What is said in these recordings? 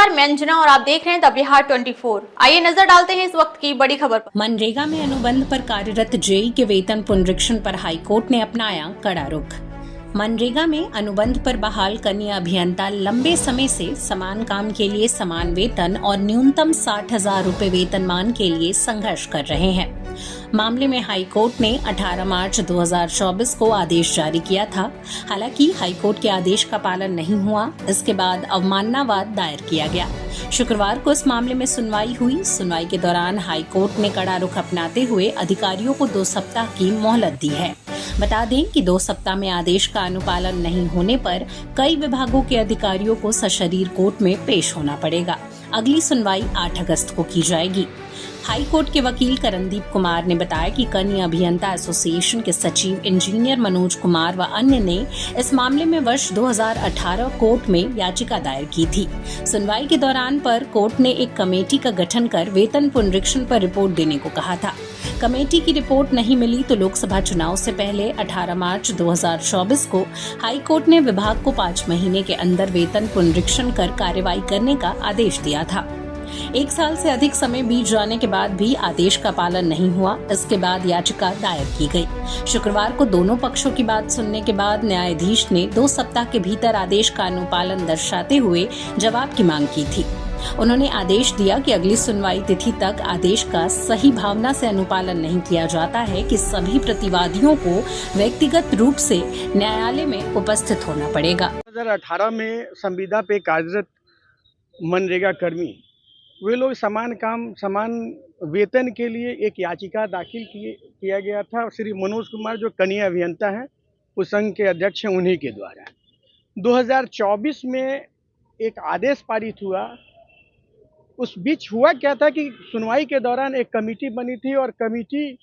नमस्कार, मैं अंजना और आप देख रहे हैं द बिहार 24। आइए नजर डालते हैं इस वक्त की बड़ी खबर पर। मनरेगा में अनुबंध पर कार्यरत जेई के वेतन पुनरीक्षण पर हाईकोर्ट ने अपनाया कड़ा रुख। मनरेगा में अनुबंध पर बहाल कनीय अभियंता लंबे समय से समान काम के लिए समान वेतन और न्यूनतम 60,000 रूपए वेतनमान के लिए संघर्ष कर रहे हैं। मामले में हाईकोर्ट ने 18 मार्च 2024 को आदेश जारी किया था। हालांकि हाईकोर्ट के आदेश का पालन नहीं हुआ। इसके बाद अवमानना वाद दायर किया गया। शुक्रवार को इस मामले में सुनवाई हुई। सुनवाई के दौरान हाईकोर्ट ने कड़ा रुख अपनाते हुए अधिकारियों को 2 सप्ताह की मोहलत दी है। बता दें कि 2 सप्ताह में आदेश का अनुपालन नहीं होने पर कई विभागों के अधिकारियों को सशरीर कोर्ट में पेश होना पड़ेगा। अगली सुनवाई 8 अगस्त को की जाएगी। हाई कोर्ट के वकील करणदीप कुमार ने बताया कि कनीय अभियंता एसोसिएशन के सचिव इंजीनियर मनोज कुमार व अन्य ने इस मामले में वर्ष 2018 कोर्ट में याचिका दायर की थी। सुनवाई के दौरान पर कोर्ट ने एक कमेटी का गठन कर वेतन पुनरीक्षण पर रिपोर्ट देने को कहा था। कमेटी की रिपोर्ट नहीं मिली तो लोकसभा चुनाव से पहले 18 मार्च 2024 को हाई कोर्ट ने विभाग को 5 महीने के अंदर वेतन पुनरीक्षण कर कार्रवाई करने का आदेश दिया था। 1 साल से अधिक समय बीत जाने के बाद भी आदेश का पालन नहीं हुआ। इसके बाद याचिका दायर की गई। शुक्रवार को दोनों पक्षों की बात सुनने के बाद न्यायाधीश ने 2 सप्ताह के भीतर आदेश का अनुपालन दर्शाते हुए जवाब की मांग की थी। उन्होंने आदेश दिया कि अगली सुनवाई तिथि तक आदेश का सही भावना से अनुपालन नहीं किया जाता है कि सभी प्रतिवादियों को व्यक्तिगत रूप से न्यायालय में उपस्थित होना पड़ेगा। 2018 में संविदा पे कार्यरत मनरेगा कर्मी वे लोग समान काम समान वेतन के लिए एक याचिका दाखिल किया गया था। श्री मनोज कुमार जो कनीय अभियंता हैं उस संघ के अध्यक्ष हैं, उन्हीं के द्वारा 2024 में एक आदेश पारित हुआ। उस बीच हुआ क्या था कि सुनवाई के दौरान एक कमेटी बनी थी और कमेटी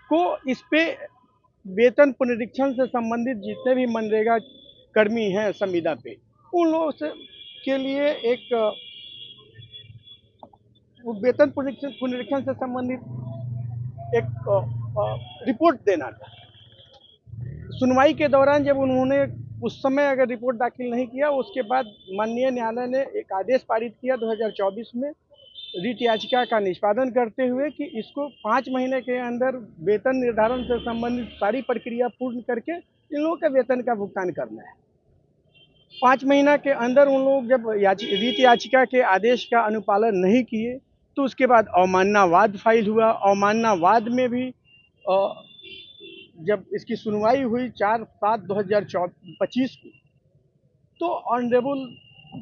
को इस पे वेतन पुनरीक्षण से संबंधित जितने भी मनरेगा कर्मी हैं संविदा पे उन लोगों से के लिए एक वेतन पुनरीक्षण से संबंधित एक रिपोर्ट देना था। सुनवाई के दौरान जब उन्होंने उस समय अगर रिपोर्ट दाखिल नहीं किया, उसके बाद माननीय न्यायालय ने एक आदेश पारित किया 2024 में रिट याचिका का निष्पादन करते हुए कि इसको 5 महीने के अंदर वेतन निर्धारण से संबंधित सारी प्रक्रिया पूर्ण करके इन लोगों के वेतन का भुगतान करना है। 5 महीना के अंदर उन लोग जब रिट याचिका के आदेश का अनुपालन नहीं किए तो उसके बाद अवमानना वाद फाइल हुआ। अवमानना वाद में भी जब इसकी सुनवाई हुई 4/7/2025 को, तो ऑनरेबल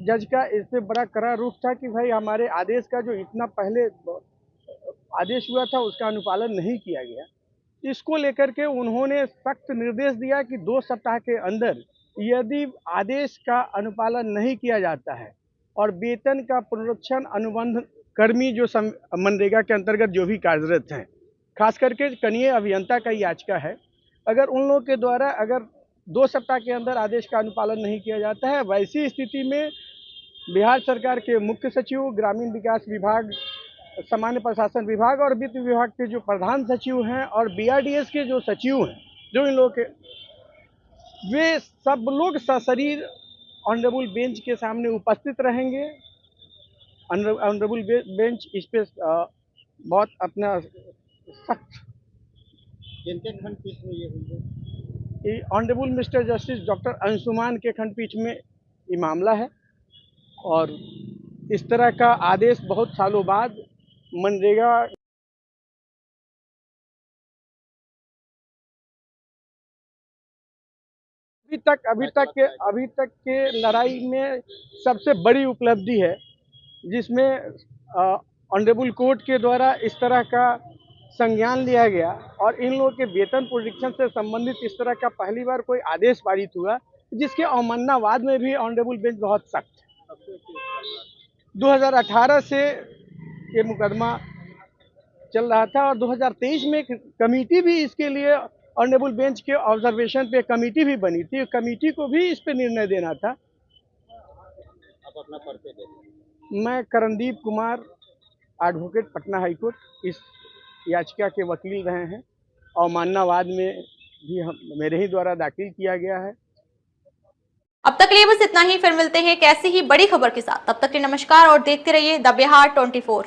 जज का इस पे बड़ा कड़ा रुख था कि भाई हमारे आदेश का जो इतना पहले आदेश हुआ था उसका अनुपालन नहीं किया गया। इसको लेकर के उन्होंने सख्त निर्देश दिया कि 2 सप्ताह के अंदर यदि आदेश का अनुपालन नहीं किया जाता है और वेतन का पुनरीक्षण अनुबंध कर्मी जो मनरेगा के अंतर्गत जो भी कार्यरत हैं, खास करके कनीय अभियंता का याचिका है, अगर उन लोगों के द्वारा अगर 2 सप्ताह के अंदर आदेश का अनुपालन नहीं किया जाता है, वैसी स्थिति में बिहार सरकार के मुख्य सचिव, ग्रामीण विकास विभाग, सामान्य प्रशासन विभाग और वित्त विभाग के जो प्रधान सचिव हैं और बीआरडीएस के जो सचिव हैं, जो इन लोगों के, वे सब लोग सशरीर ऑनरेबल बेंच के सामने उपस्थित रहेंगे। ऑनरेबल बेंच इस पे बहुत अपना सख्त किनके खंडपीठ में ये हुई है? Honourable mister justice doctor Anshuman के खंडपीठ में ये मामला है। और इस तरह का आदेश बहुत सालों बाद मनरेगा अभी तक के लड़ाई में सबसे बड़ी उपलब्धि है, जिसमें ऑनरेबल कोर्ट के द्वारा इस तरह का संज्ञान लिया गया और इन लोगों के वेतन पुनरीक्षण से संबंधित इस तरह का पहली बार कोई आदेश पारित हुआ, जिसके अवमानना वाद में भी ऑनरेबल बेंच बहुत सख्त है। 2018 से ये मुकदमा चल रहा था और 2023 में एक कमेटी भी इसके लिए ऑनरेबल बेंच के ऑब्जर्वेशन पे कमेटी भी बनी थी। कमेटी को भी इस पे निर्णय देना था। आप अपना परिचय दें। मैं करणदीप कुमार, एडवोकेट, पटना हाईकोर्ट, इस याचिका के वकील रहे हैं। अवमानना वाद में भी मेरे ही द्वारा दाखिल किया गया है। अब तक तक के लिए बस इतना ही। फिर मिलते हैं कैसी ही बड़ी खबर के साथ। तब तक के लिए नमस्कार और देखते रहिए द बिहार 24।